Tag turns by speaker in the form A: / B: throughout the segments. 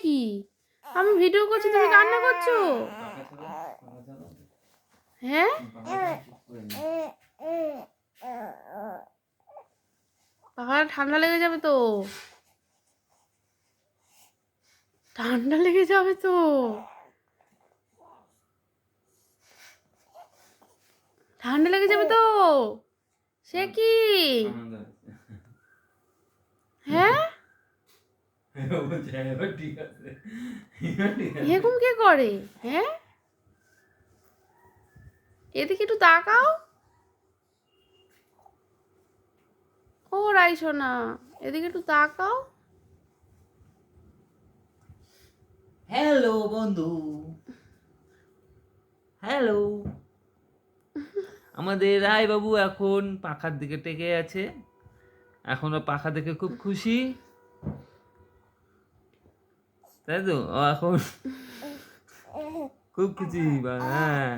A: কি? আমি ভিডিও করছি, তুমি কান্না করছো? হ্যাঁ, পাখাটা ঠান্ডা লেগে যাবে তো, ঠান্ডা লেগে যাবে তো। ঠান্ডা লেগে যাবে তো। সে কি? হ্যাঁ, এরকম কে করে? হ্যাঁ, এদিকে একটু তাকাও। ও রাইসো না, এদিকে একটু তাকাও।
B: হ্যালো বন্ধু, হ্যালো। আমাদের রায় বাবু এখন পাখার দিকে টেকে আছে, এখনো পাখা দেখে খুব খুশি, তাই তো? ও এখন খুব খুশি। হ্যাঁ,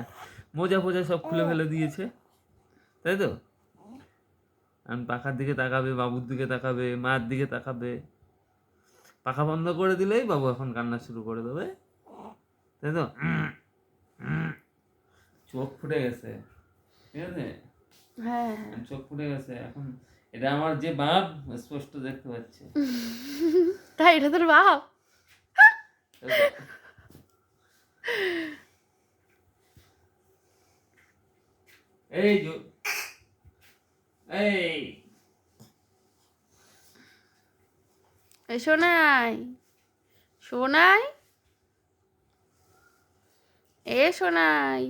B: মোজা ফোজা সব খুলে ফেলে দিয়েছে, তাই তো? এখন পাখার দিকে তাকাবে, বাবুর দিকে তাকাবে, মার দিকে তাকাবে। পাখা বন্ধ করে দিলেই বাবু এখন কান্না শুরু করে দেবে, তাই তো? চোখ ফুটে গেছে, ঠিক আছে?
A: হ্যাঁ,
B: চোখ ফুটে গেছে এখন। এটা আমার যে বাপ স্পষ্ট দেখতে পাচ্ছে,
A: তাই এটা তোর বাপ?
B: তাই তো? এই এই
A: এই সোনাই, সোনাই, এ সোনাই।